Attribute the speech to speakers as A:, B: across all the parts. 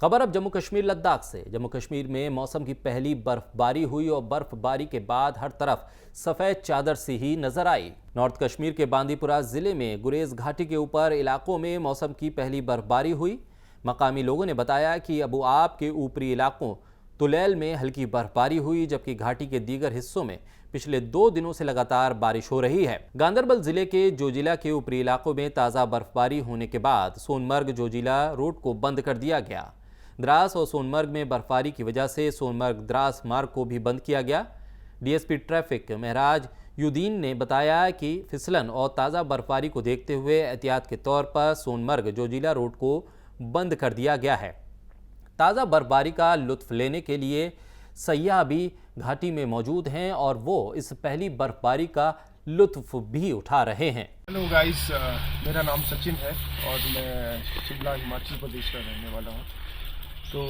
A: खबर अब जम्मू कश्मीर लद्दाख से। जम्मू कश्मीर में मौसम की पहली बर्फबारी हुई और बर्फबारी के बाद हर तरफ सफेद चादर सी ही नजर आई। नॉर्थ कश्मीर के बांदीपुरा जिले में गुरेज घाटी के ऊपर इलाकों में मौसम की पहली बर्फबारी हुई। मकामी लोगों ने बताया कि अबू आब के ऊपरी इलाकों तुलैल में हल्की बर्फबारी हुई, जबकि घाटी के दीगर हिस्सों में पिछले 2 दिनों से लगातार बारिश हो रही है। गांदरबल जिले के जोजिला के ऊपरी इलाकों में ताज़ा बर्फबारी होने के बाद सोनमर्ग जोजिला रोड को बंद कर दिया गया। द्रास और सोनमर्ग में बर्फबारी की वजह से सोनमर्ग द्रास मार्ग को भी बंद किया गया। डीएसपी ट्रैफिक महराज युद्दीन ने बताया कि फिसलन और ताज़ा बर्फबारी को देखते हुए एहतियात के तौर पर सोनमर्ग जोजिला रोड को बंद कर दिया गया है। ताज़ा बर्फबारी का लुत्फ लेने के लिए सयाह भी घाटी में मौजूद हैं और वो इस पहली बर्फबारी का लुत्फ भी उठा रहे हैं।
B: हेलो गाइस, मेरा नाम सचिन है और मैं शिमला हिमाचल प्रदेश का रहने वाला हूँ। तो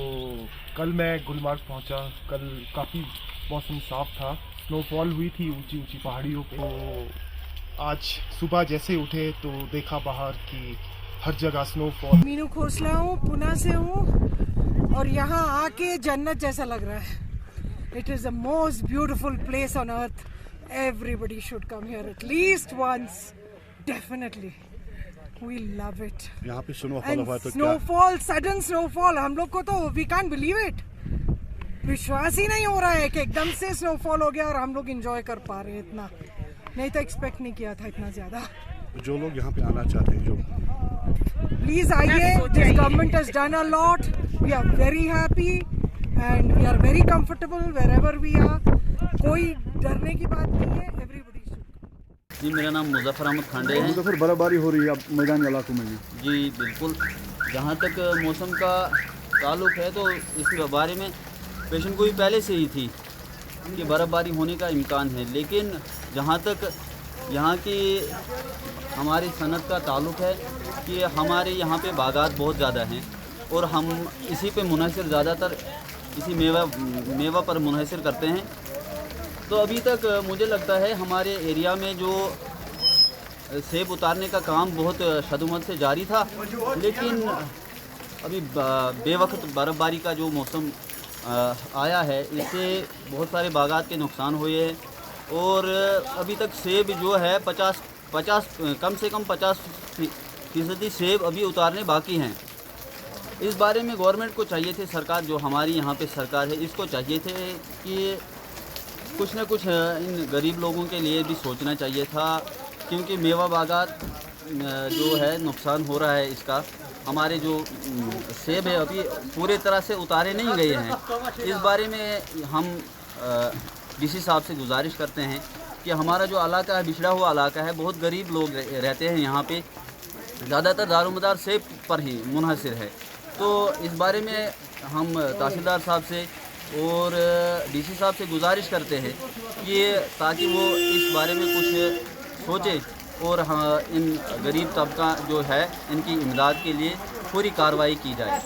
B: कल मैं गुलमर्ग पहुँचा। कल काफ़ी मौसम साफ था, स्नोफॉल हुई थी ऊंची ऊंची पहाड़ियों पे। तो आज सुबह जैसे उठे तो देखा बाहर कि हर जगह स्नोफॉल।
C: मीनू खोसला हूँ, पुणे से हूँ और यहाँ आके जन्नत जैसा लग रहा है। It is the most beautiful place on earth. Everybody should come here at least once, definitely. We love it.
D: यहाँ पे स्नोफॉल हुआ तो
C: स्नोफॉल, सडन स्नोफॉल, हम लोग को तो वी कांट बिलीव इट। विश्वास ही नहीं हो रहा है कि एकदम से स्नोफॉल हो गया और हम लोग एंजॉय कर पा रहे हैं। इतना नहीं तो एक्सपेक्ट नहीं किया था इतना ज्यादा।
D: जो लोग यहाँ पे आना चाहते हैं, जो
C: प्लीज आइए। This government has done a lot. We are very happy and we are very comfortable wherever we are. कोई डरने की बात नहीं है। एवरीबडी
E: जी, मेरा नाम मुजफ्फर अहमद खांडे है।
D: तो फिर बर्फबारी हो रही है अब मैदानी इलाकों में भी।
E: जी बिल्कुल, जहाँ तक मौसम का ताल्लुक है तो इस बारे में पेशन गोई पहले से ही थी कि बर्फ़बारी होने का इम्कान है, लेकिन जहाँ तक यहाँ की हमारी सनत का ताल्लुक है कि हमारे यहाँ पे बागात बहुत ज़्यादा हैं और हम इसी पे मुनहसर ज़्यादातर इसी मेवा पर मुनहसर करते हैं। तो अभी तक मुझे लगता है हमारे एरिया में जो सेब उतारने का काम बहुत शदुमत से जारी था, लेकिन अभी बेवक्त बर्फ़बारी का जो मौसम आया है, इससे बहुत सारे बागात के नुकसान हुए हैं और अभी तक सेब जो है 50 कम से कम 50% सेब अभी उतारने बाकी हैं। इस बारे में गवर्नमेंट को चाहिए थे, सरकार जो हमारी यहाँ पे सरकार है, इसको चाहिए थे कि कुछ न कुछ इन गरीब लोगों के लिए भी सोचना चाहिए था, क्योंकि मेवा बागात जो है नुकसान हो रहा है इसका। हमारे जो सेब है अभी पूरे तरह से उतारे नहीं गए हैं। इस बारे में हम डीसी साहब से गुजारिश करते हैं कि हमारा जो इलाका है, बिछड़ा हुआ इलाका है, बहुत गरीब लोग रहते हैं यहाँ पे, ज़्यादातर दारोमदार सेब पर ही मुनहसर है। तो इस बारे में हम तहसीलदार साहब से और डीसी साहब से गुजारिश करते हैं कि ताकि वो इस बारे में कुछ सोचे और हाँ, इन गरीब तबका जो है इनकी इमदाद के लिए पूरी कार्रवाई की जाए।